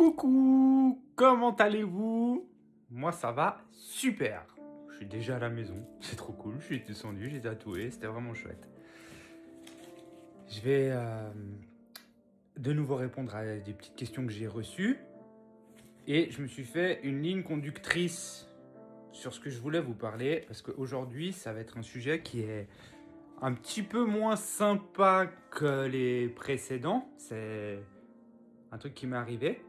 Coucou, comment allez-vous? Moi ça va super. Je suis déjà à la maison, c'est trop cool, je suis descendu, j'ai tatoué, c'était vraiment chouette. Je vais de nouveau répondre à des petites questions que j'ai reçues et je me suis fait une ligne conductrice sur ce que je voulais vous parler parce qu'aujourd'hui ça va être un sujet qui est un petit peu moins sympa que les précédents. C'est un truc qui m'est arrivé,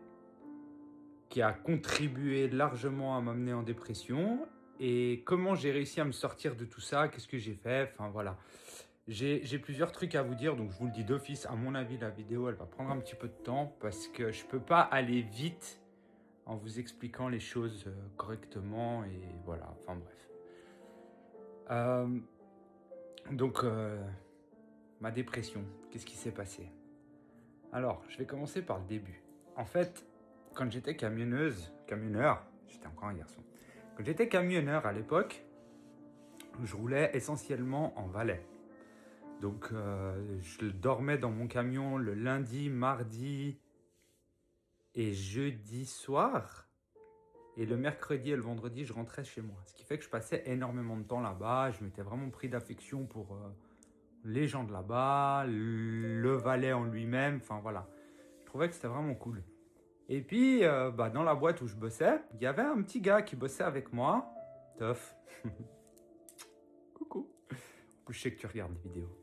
qui a contribué largement à m'amener en dépression. Et comment j'ai réussi à me sortir de tout ça, qu'est-ce que j'ai fait, enfin voilà. J'ai plusieurs trucs à vous dire, donc je vous le dis d'office. À mon avis, la vidéo, elle va prendre un petit peu de temps parce que je peux pas aller vite en vous expliquant les choses correctement et voilà, enfin bref. Euh, donc, ma dépression, qu'est-ce qui s'est passé? Alors, je vais commencer par le début. En fait, quand j'étais camionneur, j'étais encore un garçon. Quand j'étais camionneur à l'époque, je roulais essentiellement en valet. Donc, je dormais dans mon camion le lundi, mardi et jeudi soir. Et le mercredi et le vendredi, je rentrais chez moi. Ce qui fait que je passais énormément de temps là-bas. Je m'étais vraiment pris d'affection pour les gens de là-bas, le valet en lui-même. Enfin, voilà. Je trouvais que c'était vraiment cool. Et puis, dans la boîte où je bossais, il y avait un petit gars qui bossait avec moi. Tof. Coucou. En plus, je sais que tu regardes des vidéos.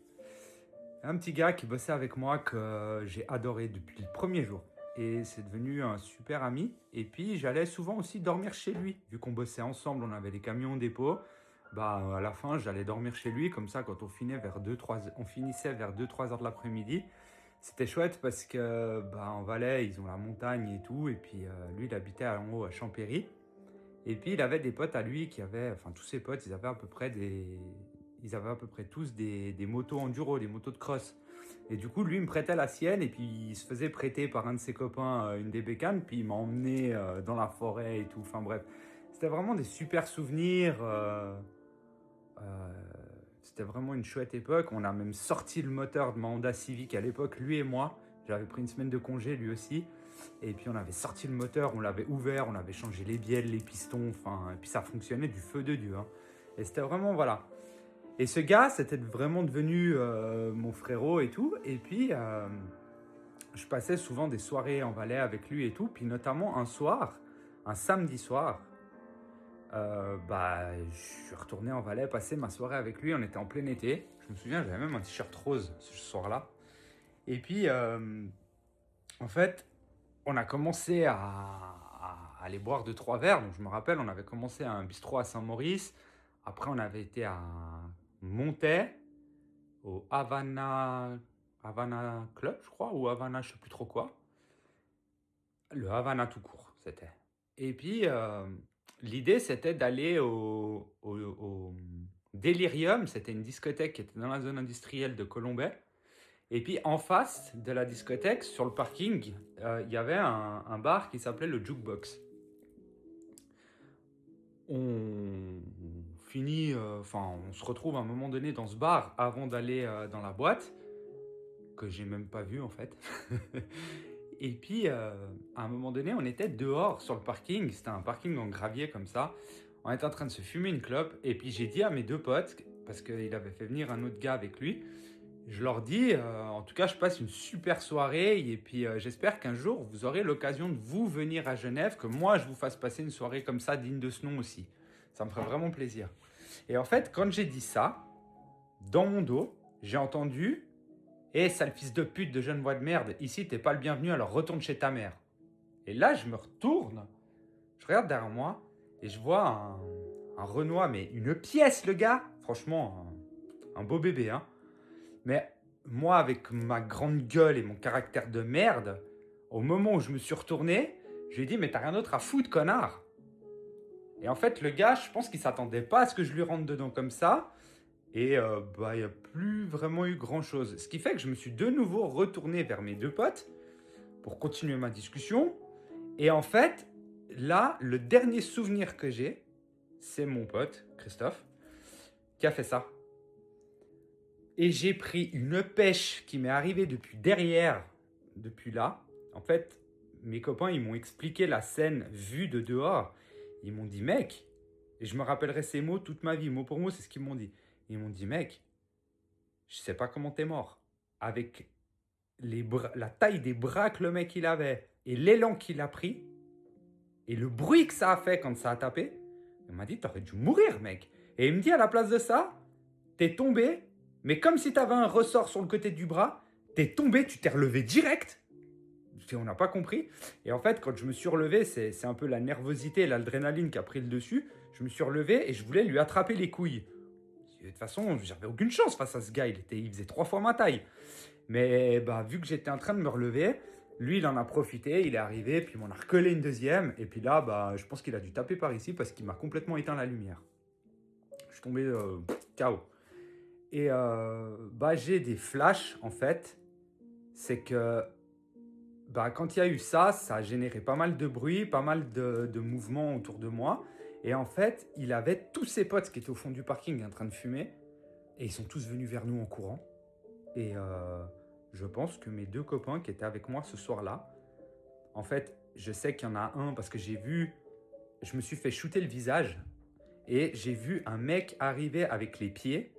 Un petit gars qui bossait avec moi que j'ai adoré depuis le premier jour. Et c'est devenu un super ami. Et puis, j'allais souvent aussi dormir chez lui. Vu qu'on bossait ensemble, on avait des camions au dépôt. À la fin, j'allais dormir chez lui. Comme ça, quand on finissait vers 2-3 heures de l'après-midi, c'était chouette parce que en Valais, ils ont la montagne et tout. Et puis, lui, il habitait en haut à Champéry. Et puis, il avait des potes à lui qui avaient, enfin, tous ses potes, ils avaient à peu près tous des motos enduro, des motos de cross. Et du coup, lui, il me prêtait la sienne et puis il se faisait prêter par un de ses copains une des bécanes, puis il m'a emmené dans la forêt et tout. Enfin bref, c'était vraiment des super souvenirs. Euh, C'était vraiment une chouette époque. On a même sorti le moteur de ma Honda Civic à l'époque, lui et moi. J'avais pris une semaine de congé, lui aussi. Et puis on avait sorti le moteur, on l'avait ouvert, on avait changé les bielles, les pistons, enfin, et puis ça fonctionnait du feu de Dieu, hein. Et c'était vraiment, voilà. Et ce gars, c'était vraiment devenu mon frérot et tout. Et puis, je passais souvent des soirées en Valais avec lui et tout. Puis notamment un soir, un samedi soir, je suis retourné en Valais, passer ma soirée avec lui. On était en plein été. Je me souviens, j'avais même un t-shirt rose ce soir-là. Et puis, en fait, on a commencé à aller boire 2-3 verres. Donc, je me rappelle, on avait commencé à un bistrot à Saint-Maurice. Après, on avait été à Montaix, au Havana Club, je crois, ou Havana, je sais plus trop quoi. Le Havana tout court, c'était. Et puis, l'idée, c'était d'aller au Delirium. C'était une discothèque qui était dans la zone industrielle de Colombey. Et puis, en face de la discothèque, sur le parking, il y avait un bar qui s'appelait le Jukebox. On finit, on se retrouve à un moment donné dans ce bar avant d'aller dans la boîte, que j'ai même pas vu en fait. Et puis, à un moment donné, on était dehors sur le parking. C'était un parking en gravier comme ça. On était en train de se fumer une clope. Et puis, j'ai dit à mes deux potes, parce qu'il avait fait venir un autre gars avec lui, je leur dis, en tout cas, je passe une super soirée. Et puis, j'espère qu'un jour, vous aurez l'occasion de vous venir à Genève, que moi, je vous fasse passer une soirée comme ça, digne de ce nom aussi. Ça me ferait vraiment plaisir. Et en fait, quand j'ai dit ça, dans mon dos, j'ai entendu: Eh, sale fils de pute de jeune voix de merde, ici t'es pas le bienvenu, alors retourne chez ta mère. Et là, je me retourne, je regarde derrière moi et je vois un Renoir, mais une pièce, le gars. Franchement, un beau bébé, hein. Mais moi, avec ma grande gueule et mon caractère de merde, au moment où je me suis retourné, je lui ai dit: Mais t'as rien d'autre à foutre, connard. Et en fait, le gars, je pense qu'il s'attendait pas à ce que je lui rentre dedans comme ça. Et il n'y a plus vraiment eu grand-chose. Ce qui fait que je me suis de nouveau retourné vers mes deux potes pour continuer ma discussion. Et en fait, là, le dernier souvenir que j'ai, c'est mon pote, Christophe, qui a fait ça. Et j'ai pris une pêche qui m'est arrivée depuis derrière, depuis là. En fait, mes copains, ils m'ont expliqué la scène vue de dehors. Ils m'ont dit, mec, et je me rappellerai ces mots toute ma vie, mot pour mot, c'est ce qu'ils m'ont dit. Ils m'ont dit, mec, je sais pas comment t'es mort. Avec la taille des bras que le mec il avait et l'élan qu'il a pris et le bruit que ça a fait quand ça a tapé, il m'a dit, t'aurais dû mourir, mec. Et il me dit, à la place de ça, t'es tombé, mais comme si t'avais un ressort sur le côté du bras, t'es tombé, tu t'es relevé direct. On n'a pas compris. Et en fait, quand je me suis relevé, c'est un peu la nervosité, l'adrénaline qui a pris le dessus. Je me suis relevé et je voulais lui attraper les couilles. De toute façon, j'avais aucune chance face à ce gars. Il faisait 3 fois ma taille. Mais bah, vu que j'étais en train de me relever, lui, il en a profité. Il est arrivé, puis il m'en a recollé une deuxième. Et puis là, bah, je pense qu'il a dû taper par ici parce qu'il m'a complètement éteint la lumière. Je suis tombé KO. Et bah, j'ai des flashs, en fait. C'est que bah, quand il y a eu ça, ça a généré pas mal de bruit, pas mal de mouvements autour de moi. Et en fait, il avait tous ses potes qui étaient au fond du parking en train de fumer. Et ils sont tous venus vers nous en courant. Et je pense que mes 2 copains qui étaient avec moi ce soir-là, en fait, je sais qu'il y en a un parce que je me suis fait shooter le visage. Et j'ai vu un mec arriver avec les pieds.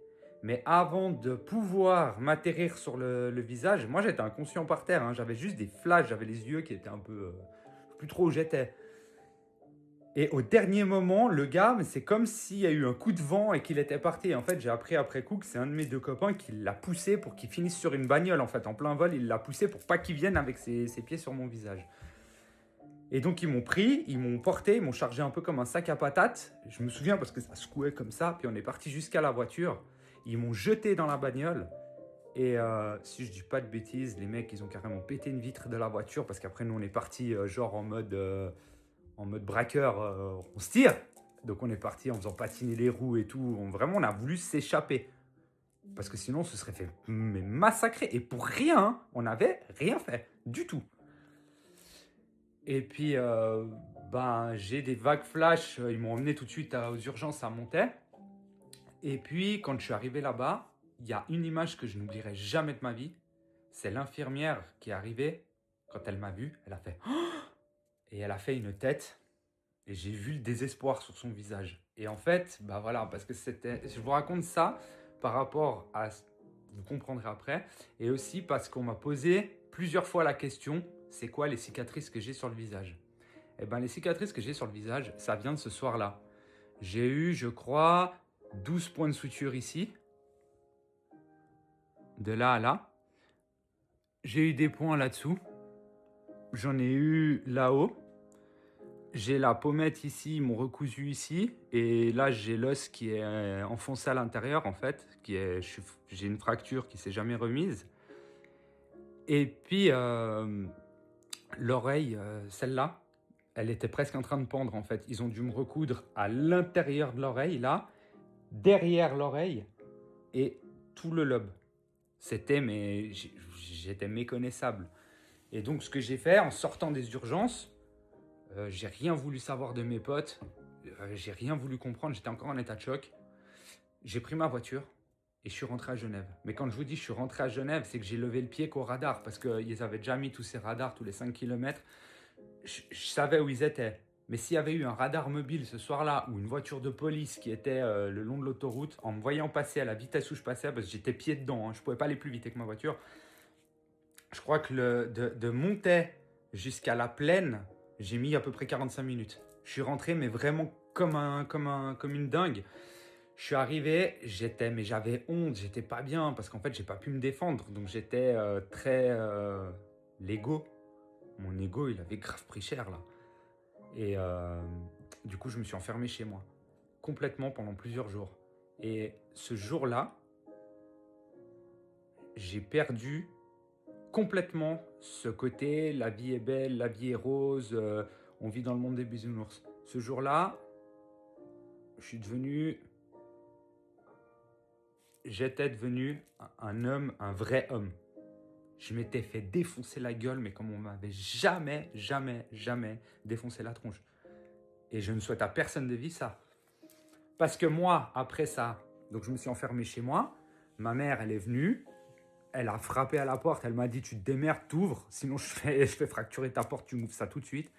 Mais avant de pouvoir m'atterrir sur le visage, moi j'étais inconscient par terre, hein, j'avais juste des flashs, j'avais les yeux qui étaient un peu... je sais plus trop où j'étais. Et au dernier moment, le gars, c'est comme s'il y a eu un coup de vent et qu'il était parti. Et en fait, j'ai appris après coup que c'est un de mes 2 copains qui l'a poussé pour qu'il finisse sur une bagnole. En fait, en plein vol, il l'a poussé pour pas qu'il vienne avec ses pieds sur mon visage. Et donc ils m'ont pris, ils m'ont porté, ils m'ont chargé un peu comme un sac à patates. Je me souviens parce que ça secouait comme ça. Puis on est parti jusqu'à la voiture. Ils m'ont jeté dans la bagnole. Et si je dis pas de bêtises, les mecs, ils ont carrément pété une vitre de la voiture parce qu'après, nous, on est parti genre en mode braqueur, on se tire. Donc on est parti en faisant patiner les roues et tout. Vraiment, on a voulu s'échapper. Parce que sinon, on se serait fait massacrer. Et pour rien, hein, on n'avait rien fait du tout. Et puis, ben, j'ai des vagues flash. Ils m'ont emmené tout de suite aux urgences à Montaix. Et puis, quand je suis arrivé là-bas, il y a une image que je n'oublierai jamais de ma vie. C'est l'infirmière qui est arrivée. Quand elle m'a vu, elle a fait oh, et elle a fait une tête. Et j'ai vu le désespoir sur son visage. Et en fait, bah voilà, parce que je vous raconte ça par rapport à, vous comprendrez après, et aussi parce qu'on m'a posé plusieurs fois la question, c'est quoi les cicatrices que j'ai sur le visage? Eh ben les cicatrices que j'ai sur le visage, ça vient de ce soir-là. J'ai eu, je crois, 12 points de suture ici, de là à là. J'ai eu des points là-dessous. J'en ai eu là-haut. J'ai la pommette ici, ils m'ont recousu ici. Et là, j'ai l'os qui est enfoncé à l'intérieur, en fait. J'ai une fracture qui ne s'est jamais remise. Et puis, l'oreille, celle-là, elle était presque en train de pendre, en fait. Ils ont dû me recoudre à l'intérieur de l'oreille, là, derrière l'oreille, et tout le lobe. J'étais méconnaissable. Et donc, ce que j'ai fait en sortant des urgences, j'ai rien voulu savoir de mes potes, j'ai rien voulu comprendre, j'étais encore en état de choc. J'ai pris ma voiture et je suis rentré à Genève. Mais quand je vous dis je suis rentré à Genève, c'est que j'ai levé le pied qu'au radar parce qu'ils avaient déjà mis tous ces radars tous les 5 km. Je savais où ils étaient. Mais s'il y avait eu un radar mobile ce soir-là ou une voiture de police qui était le long de l'autoroute, en me voyant passer à la vitesse où je passais, parce que j'étais pied dedans, hein, je ne pouvais pas aller plus vite avec ma voiture, je crois que de Montaix jusqu'à la plaine, j'ai mis à peu près 45 minutes. Je suis rentré, mais vraiment comme une dingue. Je suis arrivé, mais j'avais honte, j'étais pas bien parce qu'en fait, j'ai pas pu me défendre. Donc j'étais très l'ego. Mon ego, il avait grave pris cher là. Et du coup, je me suis enfermé chez moi complètement pendant plusieurs jours. Et ce jour-là, j'ai perdu complètement ce côté, la vie est belle, la vie est rose, on vit dans le monde des bisounours. Ce jour-là, j'étais devenu un homme, un vrai homme. Je m'étais fait défoncer la gueule, mais comme on m'avait jamais défoncé la tronche. Et je ne souhaite à personne de vivre ça. Parce que moi, après ça, donc je me suis enfermé chez moi, ma mère, elle est venue, Elle a frappé à la porte, elle m'a dit tu te démerdes, t'ouvres, sinon je fais fracturer ta porte, tu m'ouvres ça tout de suite.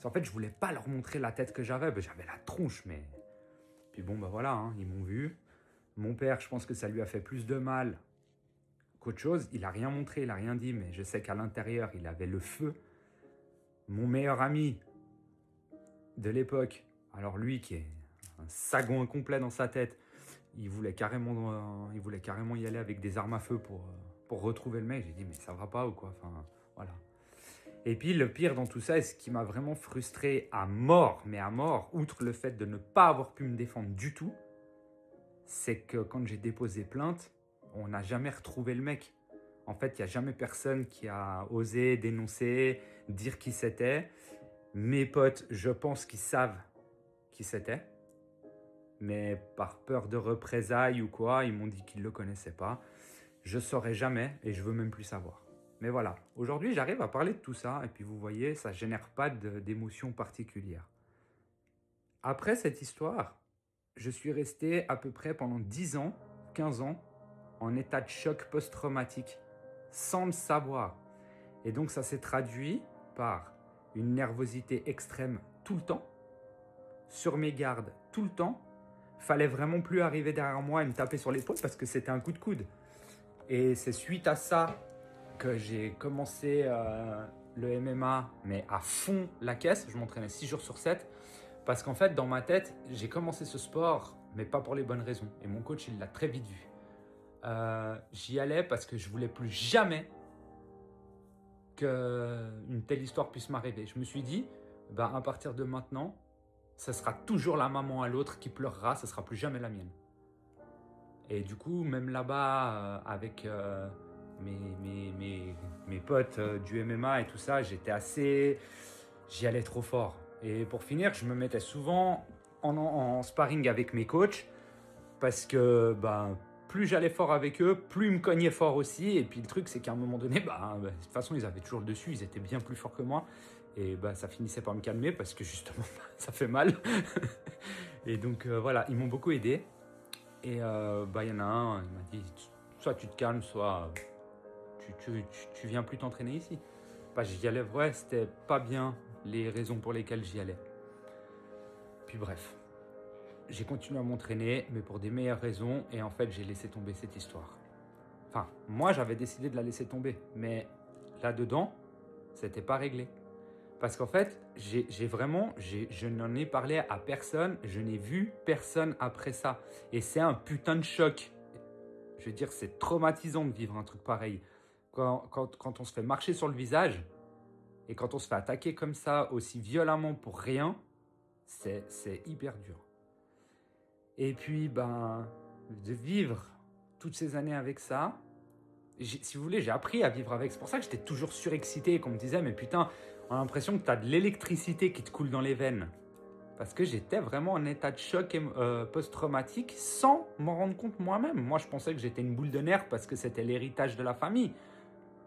En fait, je voulais pas leur montrer la tête que j'avais, j'avais la tronche, mais... Puis bon, voilà, hein, ils m'ont vu. Mon père, je pense que ça lui a fait plus de mal qu'autre chose. Il a rien montré, il a rien dit, mais je sais qu'à l'intérieur, il avait le feu. Mon meilleur ami de l'époque, alors lui qui est un sagon incomplet dans sa tête, il voulait carrément y aller avec des armes à feu pour retrouver le mec. J'ai dit mais ça va pas ou quoi, enfin voilà. Et puis le pire dans tout ça, et ce qui m'a vraiment frustré à mort, mais à mort, outre le fait de ne pas avoir pu me défendre du tout, c'est que quand j'ai déposé plainte, on n'a jamais retrouvé le mec. En fait, il n'y a jamais personne qui a osé dénoncer, dire qui c'était. Mes potes, je pense qu'ils savent qui c'était. Mais par peur de représailles ou quoi, ils m'ont dit qu'ils ne le connaissaient pas. Je ne saurais jamais et je ne veux même plus savoir. Mais voilà, aujourd'hui j'arrive à parler de tout ça et puis vous voyez, ça ne génère pas d'émotion particulière. Après cette histoire, je suis resté à peu près pendant 10 ans, 15 ans, en état de choc post-traumatique, sans le savoir. Et donc ça s'est traduit par une nervosité extrême tout le temps, sur mes gardes tout le temps. Fallait vraiment plus arriver derrière moi et me taper sur l'épaule parce que c'était un coup de coude. Et c'est suite à ça que j'ai commencé le MMA, mais à fond la caisse. Je m'entraînais 6 jours sur 7. Parce qu'en fait, dans ma tête, j'ai commencé ce sport, mais pas pour les bonnes raisons. Et mon coach, il l'a très vite vu. J'y allais parce que je voulais plus jamais qu'une telle histoire puisse m'arriver. Je me suis dit, à partir de maintenant, ce sera toujours la maman à l'autre qui pleurera, ce sera plus jamais la mienne. Et du coup, même là-bas, avec mes potes du MMA et tout ça, j'y allais trop fort. Et pour finir, je me mettais souvent en sparring avec mes coachs parce que plus j'allais fort avec eux, plus ils me cognaient fort aussi. Et puis le truc, c'est qu'à un moment donné, de toute façon, ils avaient toujours le dessus, ils étaient bien plus forts que moi. Et ça finissait par me calmer parce que justement, ça fait mal. Et donc voilà, ils m'ont beaucoup aidé. Et il y en a un, il m'a dit, soit tu te calmes, soit tu viens plus t'entraîner ici. J'y allais, ouais, c'était pas bien les raisons pour lesquelles j'y allais. Puis bref, j'ai continué à m'entraîner, mais pour des meilleures raisons, et en fait, j'ai laissé tomber cette histoire. Enfin, moi, j'avais décidé de la laisser tomber, mais là-dedans, c'était pas réglé. Parce qu'en fait, je n'en ai parlé à personne, je n'ai vu personne après ça. Et c'est un putain de choc. Je veux dire, c'est traumatisant de vivre un truc pareil. Quand on se fait marcher sur le visage, et quand on se fait attaquer comme ça, aussi violemment pour rien, c'est hyper dur. Et puis, de vivre toutes ces années avec ça, si vous voulez, j'ai appris à vivre avec. C'est pour ça que j'étais toujours surexcité et qu'on me disait, mais putain, on a l'impression que tu as de l'électricité qui te coule dans les veines. Parce que j'étais vraiment en état de choc post-traumatique sans m'en rendre compte moi-même. Moi, je pensais que j'étais une boule de nerfs parce que c'était l'héritage de la famille.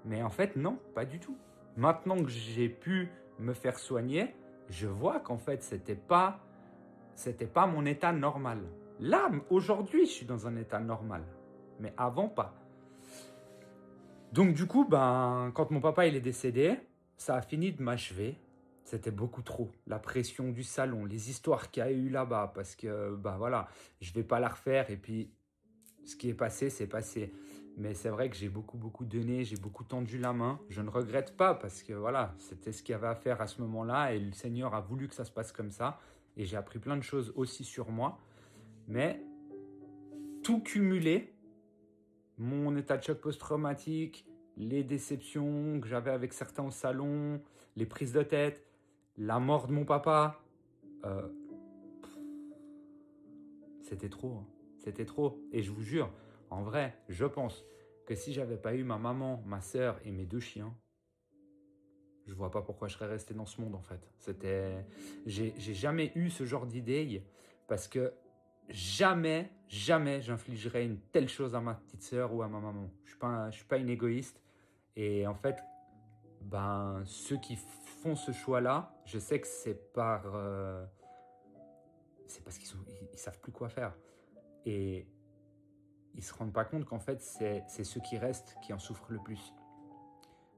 Mais en fait, non, pas du tout. Maintenant que j'ai pu me faire soigner, je vois qu'en fait, c'était pas mon état normal. Là, aujourd'hui, je suis dans un état normal. Mais avant, pas. Donc du coup, quand mon papa il est décédé, ça a fini de m'achever. C'était beaucoup trop. La pression du salon, les histoires qu'il y a eu là-bas, parce que voilà, je vais pas la refaire. Et puis, ce qui est passé, c'est passé. Mais c'est vrai que j'ai beaucoup donné, j'ai beaucoup tendu la main. Je ne regrette pas parce que voilà, c'était ce qu'il y avait à faire à ce moment-là et le Seigneur a voulu que ça se passe comme ça. Et j'ai appris plein de choses aussi sur moi. Mais tout cumulé, mon état de choc post-traumatique, les déceptions que j'avais avec certains au salon, les prises de tête, la mort de mon papa, c'était trop. Hein. C'était trop. Et je vous jure, en vrai, je pense que si j'avais pas eu ma maman, ma sœur et mes 2 chiens, je vois pas pourquoi je serais resté dans ce monde en fait. J'ai jamais eu ce genre d'idée parce que jamais j'infligerais une telle chose à ma petite sœur ou à ma maman. Je suis pas une égoïste. Et en fait, ceux qui font ce choix-là, je sais que c'est parce qu'ils savent plus quoi faire. Et ils se rendent pas compte qu'en fait, c'est ceux qui restent qui en souffrent le plus.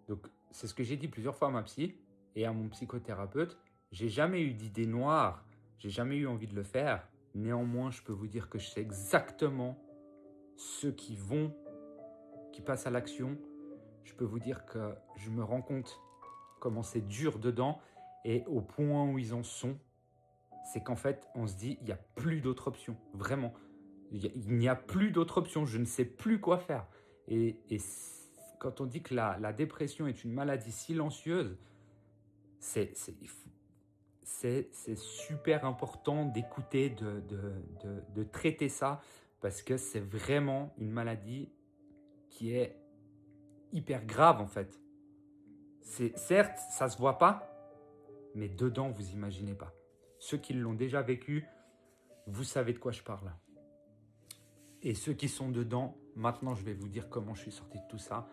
Donc, c'est ce que j'ai dit plusieurs fois à ma psy et à mon psychothérapeute. J'ai jamais eu d'idée noire, j'ai jamais eu envie de le faire. Néanmoins, je peux vous dire que je sais exactement ceux qui passent à l'action. Je peux vous dire que je me rends compte comment c'est dur dedans et au point où ils en sont, c'est qu'en fait, on se dit, il n'y a plus d'autre option, vraiment. Il n'y a plus d'autre option, je ne sais plus quoi faire. Et quand on dit que la dépression est une maladie silencieuse, c'est super important d'écouter, de traiter ça, parce que c'est vraiment une maladie qui est hyper grave en fait. Certes, ça se voit pas, mais dedans, vous imaginez pas. Ceux qui l'ont déjà vécu, vous savez de quoi je parle. Et ceux qui sont dedans, maintenant je vais vous dire comment je suis sorti de tout ça,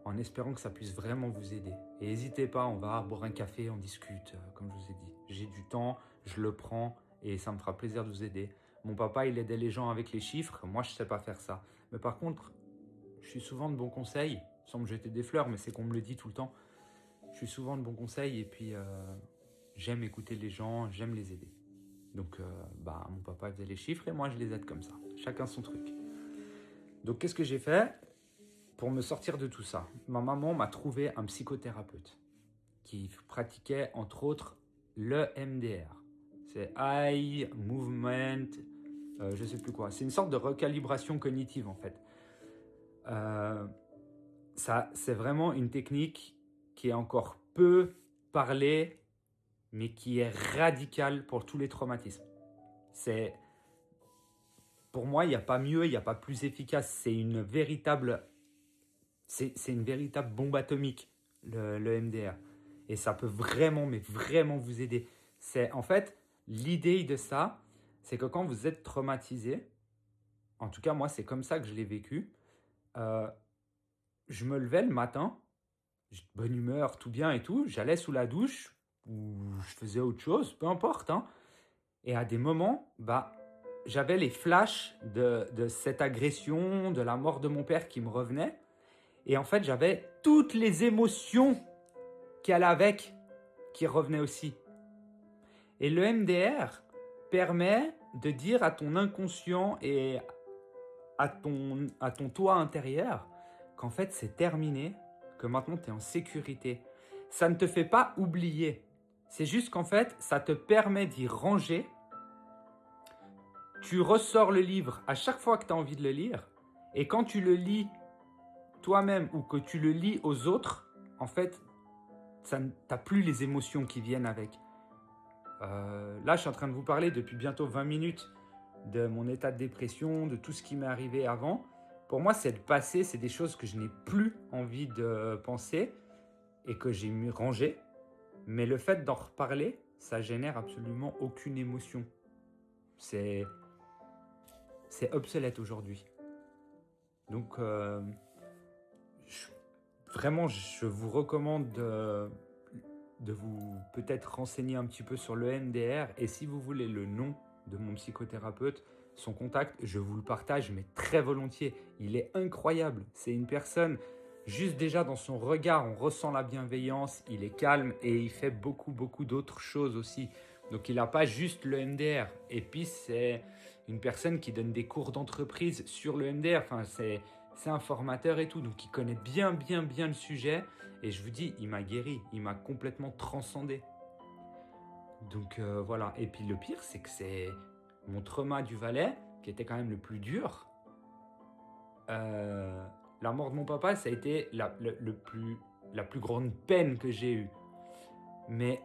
en espérant que ça puisse vraiment vous aider. Et n'hésitez pas, on va boire un café, on discute, comme je vous ai dit. J'ai du temps, je le prends et ça me fera plaisir de vous aider. Mon papa, il aidait les gens avec les chiffres, moi je ne sais pas faire ça. Mais par contre, je suis souvent de bons conseils, sans me jeter des fleurs, mais c'est qu'on me le dit tout le temps. Je suis souvent de bons conseils et puis j'aime écouter les gens, j'aime les aider. Donc, mon papa faisait les chiffres et moi, je les aide comme ça. Chacun son truc. Donc, qu'est-ce que j'ai fait pour me sortir de tout ça? Ma maman m'a trouvé un psychothérapeute qui pratiquait, entre autres, le MDR. C'est Eye Movement, je ne sais plus quoi. C'est une sorte de recalibration cognitive, en fait. Ça, c'est vraiment une technique qui est encore peu parlée, mais qui est radicale pour tous les traumatismes. Pour moi, il n'y a pas mieux, il n'y a pas plus efficace. C'est une véritable bombe atomique, le MDR. Et ça peut vraiment, mais vraiment vous aider. En fait, l'idée de ça, c'est que quand vous êtes traumatisé, en tout cas, moi, c'est comme ça que je l'ai vécu, je me levais le matin, j'ai de bonne humeur, tout bien et tout, j'allais sous la douche, ou je faisais autre chose, peu importe, hein. Et à des moments, j'avais les flashs de cette agression, de la mort de mon père qui me revenaient. Et en fait, j'avais toutes les émotions qui allaient avec, qui revenaient aussi. Et le MDR permet de dire à ton inconscient et à ton toi intérieur qu'en fait, c'est terminé, que maintenant, tu es en sécurité. Ça ne te fait pas oublier. C'est juste qu'en fait, ça te permet d'y ranger. Tu ressors le livre à chaque fois que tu as envie de le lire. Et quand tu le lis toi-même ou que tu le lis aux autres, en fait, tu n'as plus les émotions qui viennent avec. Là, je suis en train de vous parler depuis bientôt 20 minutes de mon état de dépression, de tout ce qui m'est arrivé avant. Pour moi, c'est le passé, c'est des choses que je n'ai plus envie de penser et que j'ai rangées. Mais le fait d'en reparler, ça génère absolument aucune émotion. C'est obsolète aujourd'hui. Donc, vraiment, je vous recommande de vous peut-être renseigner un petit peu sur le MDR. Et si vous voulez le nom de mon psychothérapeute, son contact, je vous le partage, mais très volontiers. Il est incroyable. C'est une personne, juste déjà dans son regard, on ressent la bienveillance, il est calme et il fait beaucoup, beaucoup d'autres choses aussi. Donc, il n'a pas juste le MDR. Et puis, c'est une personne qui donne des cours d'entreprise sur le MDR. Enfin, c'est un formateur et tout. Donc, il connaît bien, bien, bien le sujet. Et je vous dis, il m'a guéri. Il m'a complètement transcendé. Donc, voilà. Et puis, le pire, c'est que c'est mon trauma du Valais, qui était quand même le plus dur. La mort de mon papa, ça a été la plus grande peine que j'ai eue. Mais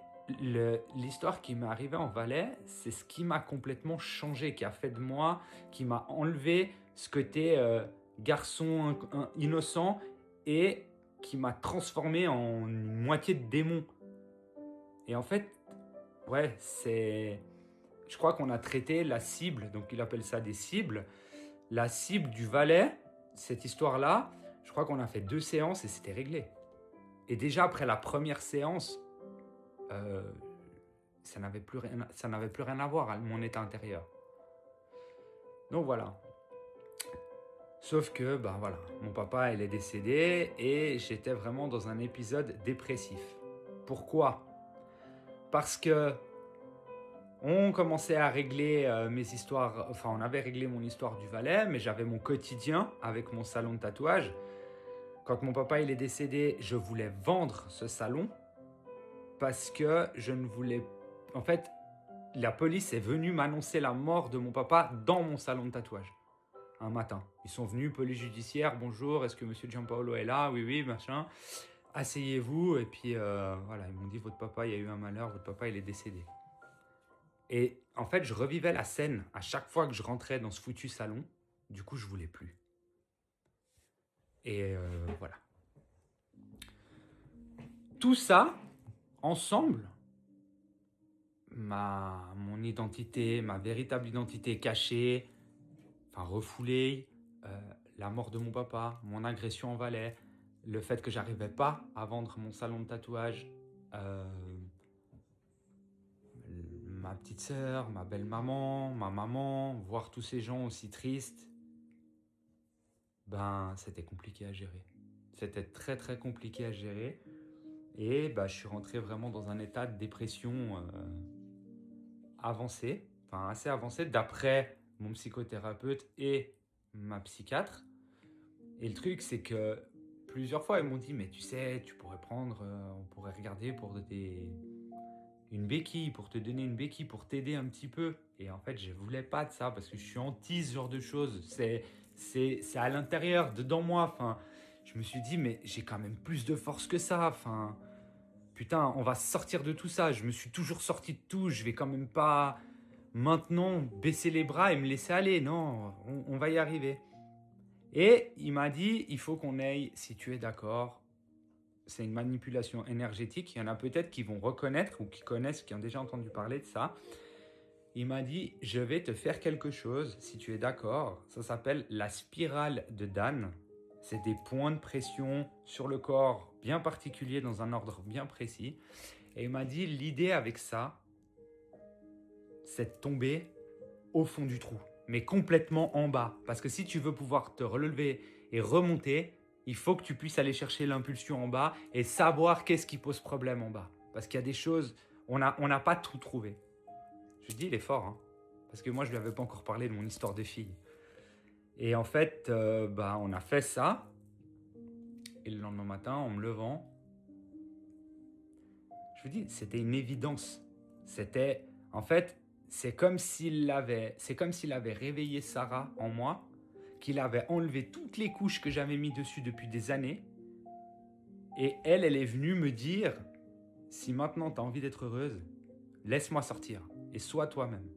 l'histoire qui m'est arrivée en Valais, c'est ce qui m'a complètement changé, qui a fait de moi, qui m'a enlevé ce côté garçon innocent et qui m'a transformé en une moitié de démon. Et en fait, ouais, je crois qu'on a traité la cible, donc il appelle ça des cibles. La cible du Valais, cette histoire-là, je crois qu'on a fait 2 séances et c'était réglé. Et déjà après la première séance, ça n'avait plus rien à voir à mon état intérieur. Donc voilà. Sauf que, ben voilà, mon papa, il est décédé et j'étais vraiment dans un épisode dépressif. Pourquoi? Parce que on commençait à régler mes histoires, enfin on avait réglé mon histoire du Valais, mais j'avais mon quotidien avec mon salon de tatouage. Quand mon papa il est décédé, je voulais vendre ce salon parce que je ne voulais... En fait, la police est venue m'annoncer la mort de mon papa dans mon salon de tatouage. Un matin. Ils sont venus, police judiciaire, bonjour, est-ce que monsieur Giampaolo est là? Oui, oui, machin. Asseyez-vous. Et puis voilà, ils m'ont dit, votre papa, il y a eu un malheur, votre papa, il est décédé. Et en fait, je revivais la scène à chaque fois que je rentrais dans ce foutu salon. Du coup, je voulais plus. Et voilà. Tout ça, ensemble, mon identité, ma véritable identité cachée, enfin refoulée, la mort de mon papa, mon agression en Valais, le fait que j'arrivais pas à vendre mon salon de tatouage, ma petite sœur, ma belle-maman, ma maman, voir tous ces gens aussi tristes, ben c'était compliqué à gérer. C'était très très compliqué à gérer. Et ben, je suis rentré vraiment dans un état de dépression avancé, enfin assez avancé, d'après mon psychothérapeute et ma psychiatre. Et le truc, c'est que plusieurs fois, ils m'ont dit, mais tu sais, tu pourrais prendre, on pourrait regarder pour une béquille, pour te donner une béquille, pour t'aider un petit peu. Et en fait, je voulais pas de ça parce que je suis anti ce genre de choses. C'est à l'intérieur, dedans moi. Enfin, je me suis dit, mais j'ai quand même plus de force que ça. Enfin, putain, on va sortir de tout ça. Je me suis toujours sorti de tout. Je vais quand même pas maintenant baisser les bras et me laisser aller. Non, on va y arriver. Et il m'a dit, il faut qu'on aille, si tu es d'accord, c'est une manipulation énergétique. Il y en a peut-être qui vont reconnaître ou qui connaissent, qui ont déjà entendu parler de ça. Il m'a dit, je vais te faire quelque chose, si tu es d'accord. Ça s'appelle la spirale de Dan. C'est des points de pression sur le corps bien particuliers dans un ordre bien précis. Et il m'a dit, l'idée avec ça, c'est de tomber au fond du trou, mais complètement en bas. Parce que si tu veux pouvoir te relever et remonter, il faut que tu puisses aller chercher l'impulsion en bas et savoir qu'est-ce qui pose problème en bas. Parce qu'il y a des choses, on n'a pas tout trouvé. Je dis, il est fort, hein, parce que moi, je lui avais pas encore parlé de mon histoire de fille. Et en fait, on a fait ça. Et le lendemain matin, en me levant, je vous dis, c'était une évidence. C'était, en fait, c'est comme s'il avait réveillé Sarah en moi, qu'il avait enlevé toutes les couches que j'avais mis dessus depuis des années. Et elle est venue me dire, si maintenant tu as envie d'être heureuse, laisse-moi sortir et sois toi-même.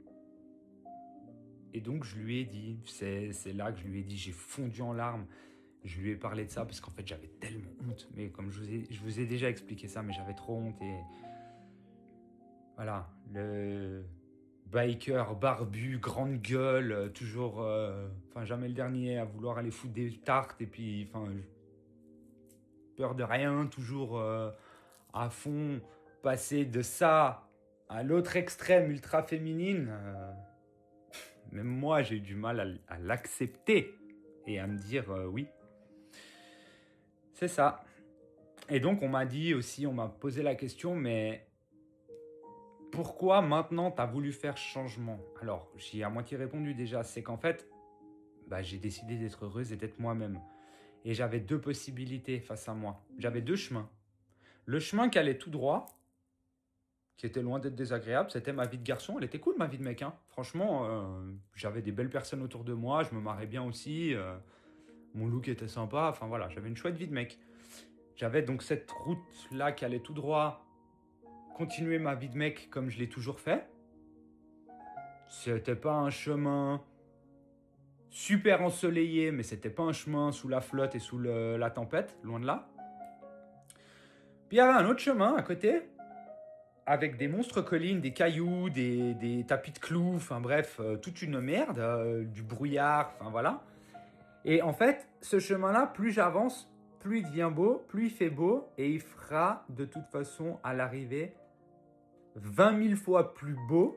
Et donc je lui ai dit, c'est là que je lui ai dit, j'ai fondu en larmes. Je lui ai parlé de ça parce qu'en fait j'avais tellement honte. Mais comme je vous ai déjà expliqué ça, mais j'avais trop honte. Et voilà, le biker barbu, grande gueule, toujours, jamais le dernier à vouloir aller foutre des tartes. Et puis, peur de rien, toujours à fond, passer de ça à l'autre extrême ultra féminine. Même moi, j'ai eu du mal à l'accepter et à me dire oui. C'est ça. Et donc, on m'a dit aussi, on m'a posé la question, mais pourquoi maintenant tu as voulu faire changement? Alors, j'y ai à moitié répondu déjà. C'est qu'en fait, j'ai décidé d'être heureuse et d'être moi-même. Et j'avais deux possibilités face à moi. J'avais deux chemins. Le chemin qui allait tout droit, qui était loin d'être désagréable, c'était ma vie de garçon. Elle était cool, ma vie de mec, hein. Franchement, j'avais des belles personnes autour de moi, je me marrais bien aussi, mon look était sympa, enfin voilà, j'avais une chouette vie de mec. J'avais donc cette route-là qui allait tout droit, continuer ma vie de mec comme je l'ai toujours fait. C'était pas un chemin super ensoleillé, mais c'était pas un chemin sous la flotte et sous la tempête, loin de là. Puis il y avait un autre chemin à côté, avec des monstres collines, des cailloux, des tapis de clous, enfin bref, toute une merde, du brouillard, enfin voilà. Et en fait, ce chemin-là, plus j'avance, plus il devient beau, plus il fait beau, et il fera de toute façon à l'arrivée 20 000 fois plus beau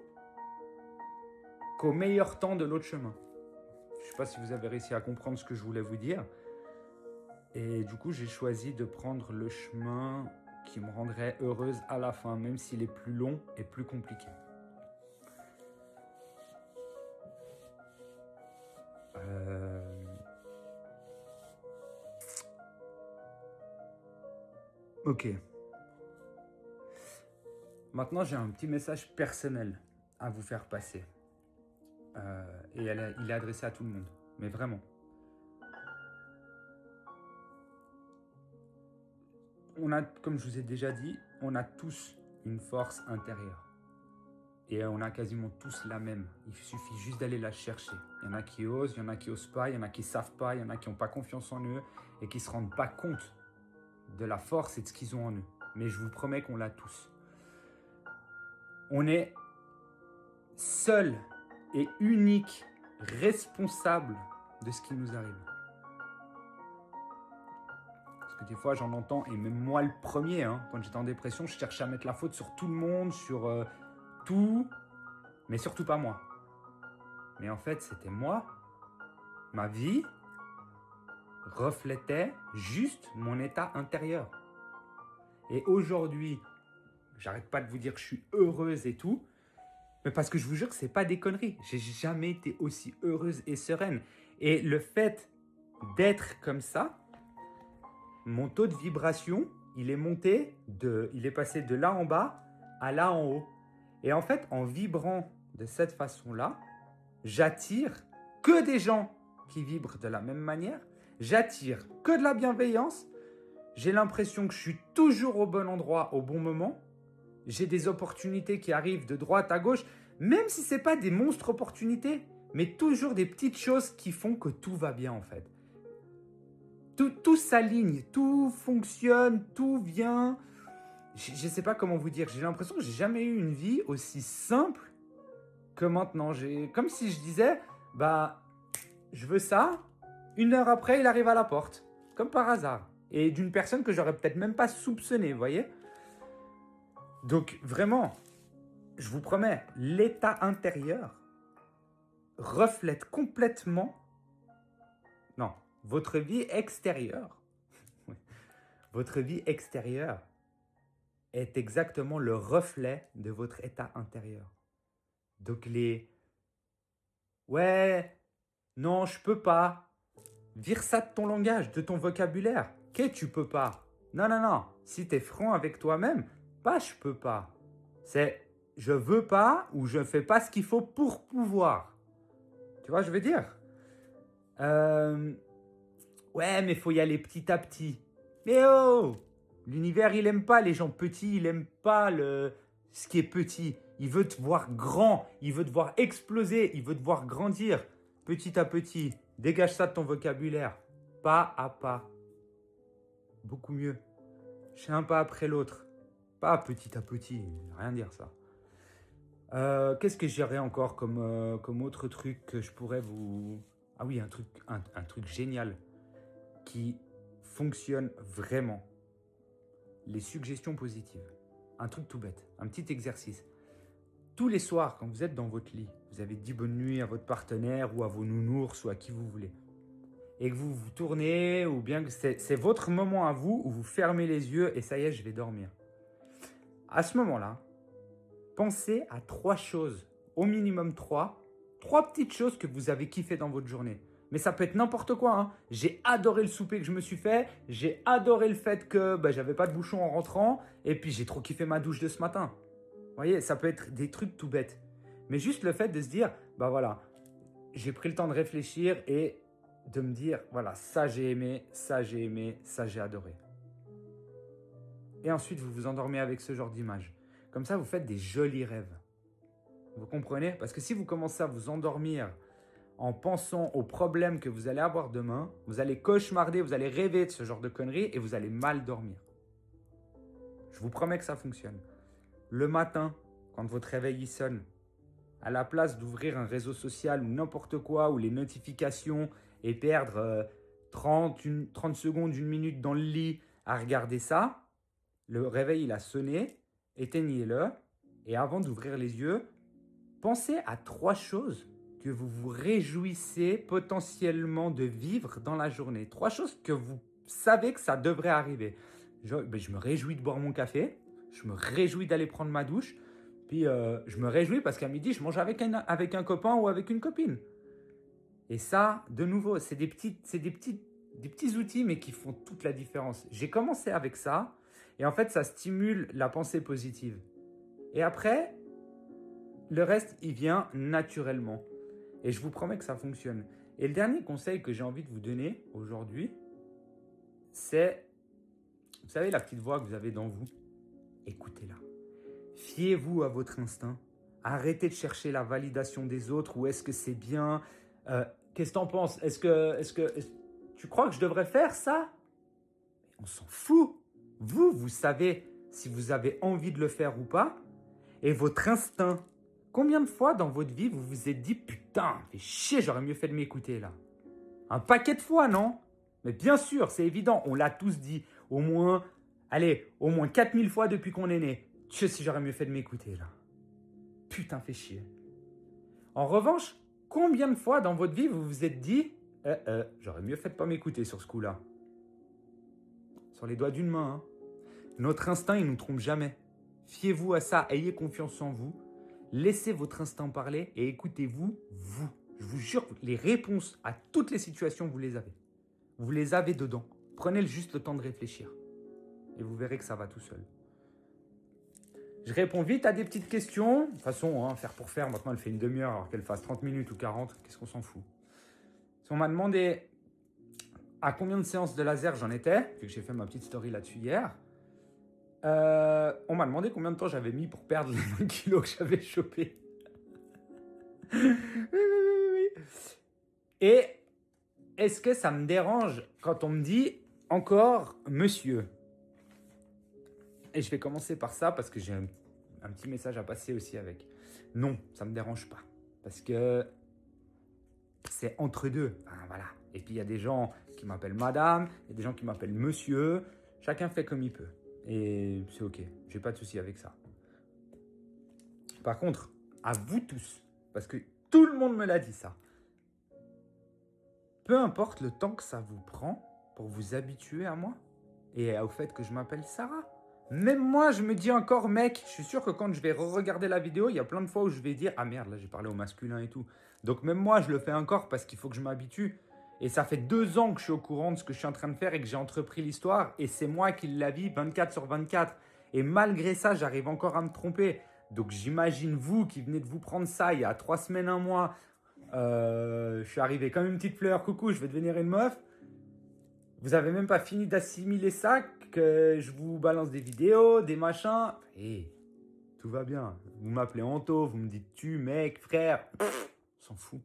qu'au meilleur temps de l'autre chemin. Je ne sais pas si vous avez réussi à comprendre ce que je voulais vous dire. Et du coup, j'ai choisi de prendre le chemin qui me rendrait heureuse à la fin, même s'il est plus long et plus compliqué. Ok. Maintenant, j'ai un petit message personnel à vous faire passer. Et il est adressé à tout le monde. Mais vraiment. Comme je vous ai déjà dit, on a tous une force intérieure. Et on a quasiment tous la même. Il suffit juste d'aller la chercher. Il y en a qui osent, il y en a qui osent pas, il y en a qui savent pas, il y en a qui n'ont pas confiance en eux et qui ne se rendent pas compte de la force et de ce qu'ils ont en eux. Mais je vous promets qu'on l'a tous. On est seul et unique responsable de ce qui nous arrive. Parce que des fois, j'en entends, et même moi le premier, quand j'étais en dépression, je cherchais à mettre la faute sur tout le monde, sur tout, mais surtout pas moi. Mais en fait, c'était moi. Ma vie reflétait juste mon état intérieur. Et aujourd'hui, j'arrête pas de vous dire que je suis heureuse et tout, mais parce que je vous jure que c'est pas des conneries. J'ai jamais été aussi heureuse et sereine. Et le fait d'être comme ça, mon taux de vibration, il est passé de là en bas à là en haut. Et en fait, en vibrant de cette façon-là, j'attire que des gens qui vibrent de la même manière. J'attire que de la bienveillance. J'ai l'impression que je suis toujours au bon endroit, au bon moment. J'ai des opportunités qui arrivent de droite à gauche, même si ce n'est pas des monstres opportunités, mais toujours des petites choses qui font que tout va bien en fait. Tout s'aligne, tout fonctionne, tout vient. Je ne sais pas comment vous dire. J'ai l'impression que j'ai jamais eu une vie aussi simple que maintenant. Comme si je disais, je veux ça. 1 heure après, il arrive à la porte, comme par hasard. Et d'une personne que j'aurais peut-être même pas soupçonnée, vous voyez. Donc vraiment, je vous promets, l'état intérieur reflète complètement, non, votre vie extérieure. Votre vie extérieure est exactement le reflet de votre état intérieur. Donc ouais, non, je peux pas. Vire ça de ton langage, de ton vocabulaire. Que tu peux pas. Non, non, non. Si tu es franc avec toi-même, pas je peux pas. C'est je veux pas ou je fais pas ce qu'il faut pour pouvoir. Tu vois, je veux dire. Ouais, mais faut y aller petit à petit. Mais oh, l'univers, il aime pas les gens petits, il aime pas ce qui est petit. Il veut te voir grand, il veut te voir exploser, il veut te voir grandir petit à petit. Dégage ça de ton vocabulaire, pas à pas. Beaucoup mieux. Je fais un pas après l'autre, pas petit à petit, rien dire ça. Qu'est-ce que j'irais encore comme autre truc que je pourrais vous... Ah oui, un truc génial qui fonctionne vraiment. Les suggestions positives. Un truc tout bête, un petit exercice. Tous les soirs, quand vous êtes dans votre lit, vous avez dit bonne nuit à votre partenaire ou à vos nounours ou à qui vous voulez. Et que vous vous tournez ou bien que c'est votre moment à vous où vous fermez les yeux et ça y est, je vais dormir. À ce moment-là, pensez à 3 choses, au minimum 3 petites choses que vous avez kiffé dans votre journée. Mais ça peut être n'importe quoi. J'ai adoré le souper que je me suis fait. J'ai adoré le fait que j'avais pas de bouchon en rentrant. Et puis j'ai trop kiffé ma douche de ce matin. Vous voyez, ça peut être des trucs tout bêtes. Mais juste le fait de se dire, voilà, j'ai pris le temps de réfléchir et de me dire, voilà, ça j'ai aimé, ça j'ai aimé, ça j'ai adoré. Et ensuite, vous vous endormez avec ce genre d'image. Comme ça, vous faites des jolis rêves. Vous comprenez? Parce que si vous commencez à vous endormir en pensant aux problèmes que vous allez avoir demain, vous allez cauchemarder, vous allez rêver de ce genre de conneries et vous allez mal dormir. Je vous promets que ça fonctionne. Le matin, quand votre réveil y sonne, à la place d'ouvrir un réseau social ou n'importe quoi, ou les notifications et perdre 30 secondes, 1 minute dans le lit à regarder ça, le réveil il a sonné, éteignez-le et avant d'ouvrir les yeux, pensez à 3 choses que vous vous réjouissez potentiellement de vivre dans la journée. 3 choses que vous savez que ça devrait arriver. Je me réjouis de boire mon café. Je me réjouis d'aller prendre ma douche. Puis je me réjouis parce qu'à midi, je mange avec un copain ou avec une copine. Et ça, de nouveau, c'est des petits outils, mais qui font toute la différence. J'ai commencé avec ça. Et en fait, ça stimule la pensée positive. Et après, le reste, il vient naturellement. Et je vous promets que ça fonctionne. Et le dernier conseil que j'ai envie de vous donner aujourd'hui, c'est, vous savez, la petite voix que vous avez dans vous, écoutez-la. Fiez-vous à votre instinct. Arrêtez de chercher la validation des autres. Ou est-ce que c'est bien? Qu'est-ce que t'en penses? Tu crois que je devrais faire ça? On s'en fout. Vous savez si vous avez envie de le faire ou pas. Et votre instinct. Combien de fois dans votre vie vous vous êtes dit « Putain, fais chier, j'aurais mieux fait de m'écouter là ». Un paquet de fois, non? Mais bien sûr, c'est évident, on l'a tous dit. Au moins 4000 fois depuis qu'on est né. Je sais si j'aurais mieux fait de m'écouter là. Putain, fais chier. En revanche, combien de fois dans votre vie vous vous êtes dit « J'aurais mieux fait de pas m'écouter sur ce coup-là ». Sur les doigts d'une main. Hein. Notre instinct, il ne nous trompe jamais. Fiez-vous à ça, ayez confiance en vous. Laissez votre instinct parler et écoutez-vous, vous. Je vous jure, les réponses à toutes les situations, vous les avez. Vous les avez dedans. Prenez juste le temps de réfléchir. Et vous verrez que ça va tout seul. Je réponds vite à des petites questions. De toute façon, faire pour faire, maintenant elle fait une demi-heure alors qu'elle fasse 30 minutes ou 40. Qu'est-ce qu'on s'en fout? Si on m'a demandé à combien de séances de laser j'en étais, vu que j'ai fait ma petite story là-dessus hier, on m'a demandé combien de temps j'avais mis pour perdre les 20 kilos que j'avais chopés. Oui. Et est-ce que ça me dérange quand on me dit encore monsieur? Et je vais commencer par ça parce que j'ai un petit message à passer aussi avec. Non, ça ne me dérange pas. Parce que c'est entre deux. Enfin, voilà. Et puis il y a des gens qui m'appellent madame, il y a des gens qui m'appellent monsieur. Chacun fait comme il peut. Et c'est ok, j'ai pas de souci avec ça. Par contre, à vous tous, parce que tout le monde me l'a dit ça, peu importe le temps que ça vous prend pour vous habituer à moi et au fait que je m'appelle Sarah. Même moi, je me dis encore mec, je suis sûr que quand je vais regarder la vidéo, il y a plein de fois où je vais dire « Ah merde, là j'ai parlé au masculin et tout ». Donc même moi, je le fais encore parce qu'il faut que je m'habitue. Et ça fait 2 ans que je suis au courant de ce que je suis en train de faire et que j'ai entrepris l'histoire. Et c'est moi qui la vis 24/24. Et malgré ça, j'arrive encore à me tromper. Donc j'imagine vous qui venez de vous prendre ça il y a 3 semaines, 1 mois. Je suis arrivé comme une petite fleur. Coucou, je vais devenir une meuf. Vous avez même pas fini d'assimiler ça que je vous balance des vidéos, des machins. Et tout va bien. Vous m'appelez Anto, vous me dites tu, mec, frère. On s'en fout.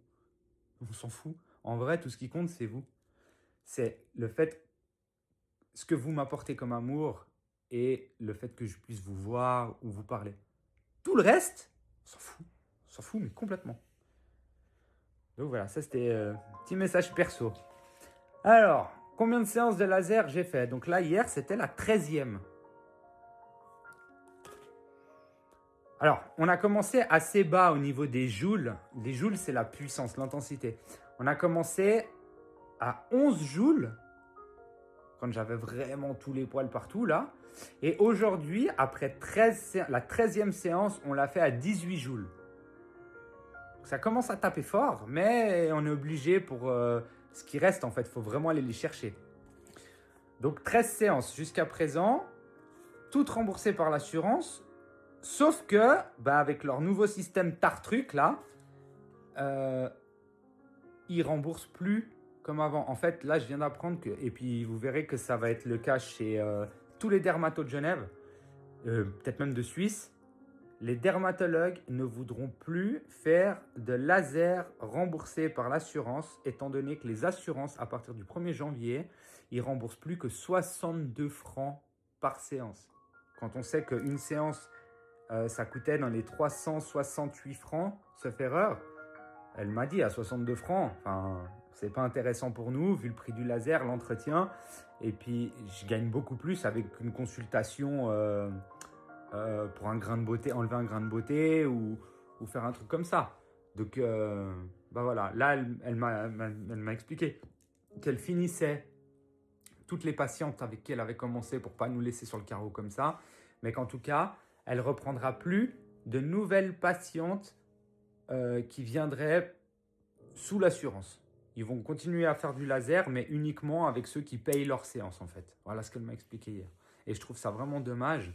On s'en fout. En vrai, tout ce qui compte, c'est vous. C'est le fait, ce que vous m'apportez comme amour et le fait que je puisse vous voir ou vous parler. Tout le reste, on s'en fout. On s'en fout, mais complètement. Donc voilà, ça c'était un petit message perso. Alors, combien de séances de laser j'ai fait? Donc là, hier, c'était la 13e. Alors, on a commencé assez bas au niveau des joules. Les joules, c'est la puissance, l'intensité. On a commencé à 11 joules, quand j'avais vraiment tous les poils partout, là. Et aujourd'hui, après la 13e séance, on l'a fait à 18 joules. Ça commence à taper fort, mais on est obligé pour ce qui reste, en fait. Il faut vraiment aller les chercher. Donc, 13 séances jusqu'à présent, toutes remboursées par l'assurance. Sauf que, avec leur nouveau système Tartruc, là, ils remboursent plus comme avant. En fait, là, je viens d'apprendre que, et puis vous verrez que ça va être le cas chez tous les dermatos de Genève, peut-être même de Suisse, les dermatologues ne voudront plus faire de laser remboursé par l'assurance, étant donné que les assurances, à partir du 1er janvier, ils remboursent plus que 62 francs par séance. Quand on sait qu'une séance, ça coûtait dans les 368 francs, sauf erreur, elle m'a dit à 62 francs, enfin, c'est pas intéressant pour nous, vu le prix du laser, l'entretien, et puis je gagne beaucoup plus avec une consultation pour un grain de beauté, enlever un grain de beauté ou faire un truc comme ça. Donc Bah voilà, là, elle m'a expliqué qu'elle finissait toutes les patientes avec qui elle avait commencé pour pas nous laisser sur le carreau comme ça, mais qu'en tout cas, elle reprendra plus de nouvelles patientes qui viendraient sous l'assurance. Ils vont continuer à faire du laser, mais uniquement avec ceux qui payent leur séance en fait. Voilà ce qu'elle m'a expliqué hier. Et je trouve ça vraiment dommage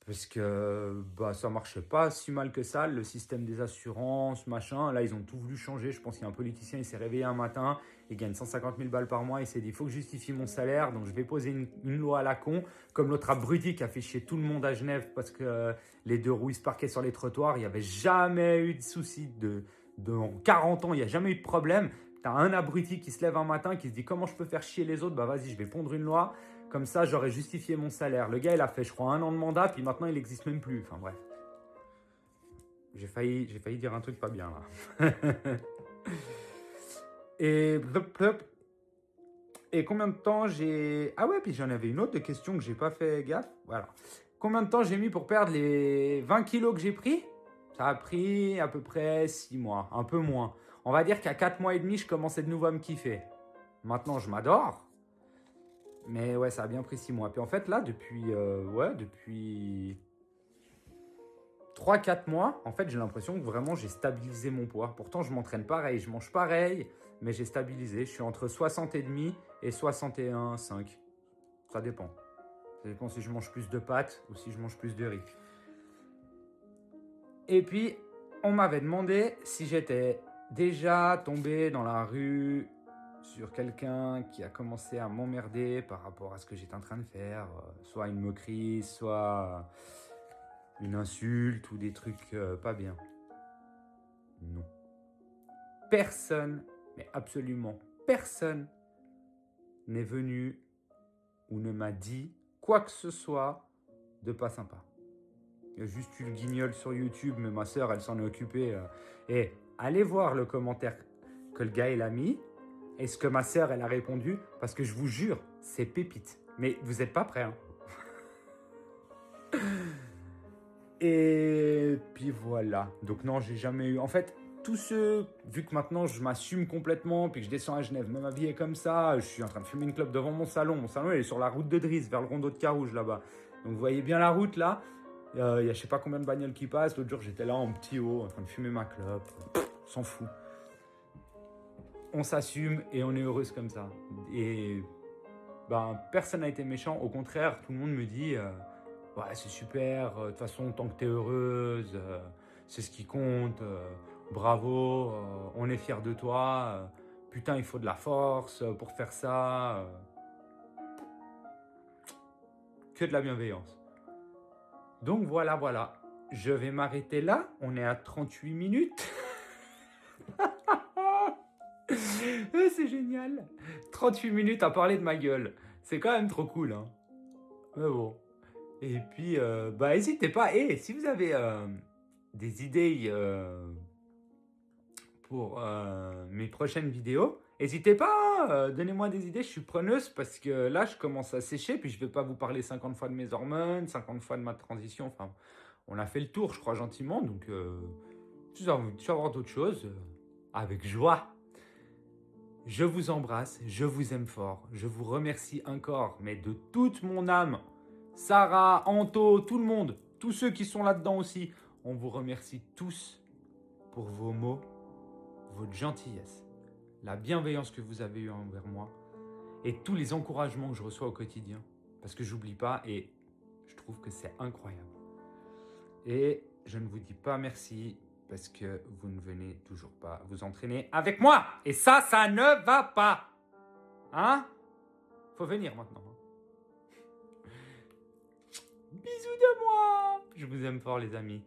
parce que bah, ça marchait pas si mal que ça, le système des assurances, machin. Là, ils ont tout voulu changer. Je pense qu'il y a un politicien, il s'est réveillé un matin, il gagne 150 000 balles par mois, il s'est dit, il faut que je justifie mon salaire, donc je vais poser une loi à la con, comme l'autre abruti qui a fait chier tout le monde à Genève parce que les deux roues, ils se parquaient sur les trottoirs. Il n'y avait jamais eu de souci en 40 ans, il n'y a jamais eu de problème. T'as un abruti qui se lève un matin, qui se dit, comment je peux faire chier les autres? Bah vas-y, je vais pondre une loi. Comme ça, j'aurais justifié mon salaire. Le gars, il a fait, je crois, 1 an de mandat, puis maintenant, il n'existe même plus. Enfin, bref. J'ai failli dire un truc pas bien, là. Et combien de temps j'ai... Ah ouais, puis j'en avais une autre de question que j'ai pas fait gaffe. Voilà. Combien de temps j'ai mis pour perdre les 20 kilos que j'ai pris? Ça a pris à peu près 6 mois, un peu moins. On va dire qu'à 4 mois et demi, je commençais de nouveau à me kiffer. Maintenant, je m'adore. Mais ouais, ça a bien pris 6 mois. Puis en fait, là, depuis 3-4 mois, en fait, j'ai l'impression que vraiment, j'ai stabilisé mon poids. Pourtant, je m'entraîne pareil, je mange pareil, mais j'ai stabilisé. Je suis entre 60,5 et 61,5. Ça dépend. Ça dépend si je mange plus de pâtes ou si je mange plus de riz. Et puis, on m'avait demandé si j'étais déjà tombé dans la rue sur quelqu'un qui a commencé à m'emmerder par rapport à ce que j'étais en train de faire, soit une moquerie, soit une insulte ou des trucs pas bien. Non. Personne, mais absolument personne n'est venu ou ne m'a dit quoi que ce soit de pas sympa. Il y a juste eu le guignol sur YouTube, mais ma soeur, elle s'en est occupée. Et allez voir le commentaire que le gars, il a mis. Et ce que ma sœur, elle a répondu, parce que je vous jure, c'est pépite. Mais vous n'êtes pas prêts, hein. Et puis voilà. Donc non, j'ai jamais eu... En fait, tous ceux, vu que maintenant je m'assume complètement, puis que je descends à Genève, même habillé comme ça, je suis en train de fumer une clope devant mon salon. Mon salon, il est sur la route de Driss, vers le rondeau de Carouge, là-bas. Donc vous voyez bien la route, là. Il y a je sais pas combien de bagnoles qui passent. L'autre jour, j'étais là en petit haut, en train de fumer ma clope. On s'en fout. On s'assume et on est heureuse comme ça. Et ben, personne n'a été méchant. Au contraire, tout le monde me dit ouais, c'est super, de toute façon, tant que tu es heureuse, c'est ce qui compte. Bravo, on est fiers de toi. Putain, il faut de la force pour faire ça. Que de la bienveillance. Donc voilà. Je vais m'arrêter là. On est à 38 minutes. C'est génial. 38 minutes à parler de ma gueule. C'est quand même trop cool, hein. Mais bon. Et puis, bah, n'hésitez pas. Et si vous avez des idées pour mes prochaines vidéos, n'hésitez pas, donnez-moi des idées. Je suis preneuse parce que là, je commence à sécher. Puis, je ne vais pas vous parler 50 fois de mes hormones, 50 fois de ma transition. Enfin, on a fait le tour, je crois, gentiment. Donc, si vous avez envie de savoir d'autres choses, avec joie. Je vous embrasse, je vous aime fort, je vous remercie encore, mais de toute mon âme, Sarah, Anto, tout le monde, tous ceux qui sont là-dedans aussi, on vous remercie tous pour vos mots, votre gentillesse, la bienveillance que vous avez eue envers moi et tous les encouragements que je reçois au quotidien, parce que j'oublie pas et je trouve que c'est incroyable. Et je ne vous dis pas merci, parce que vous ne venez toujours pas vous entraîner avec moi. Et ça ne va pas. Hein? Faut venir maintenant. Bisous de moi. Je vous aime fort, les amis.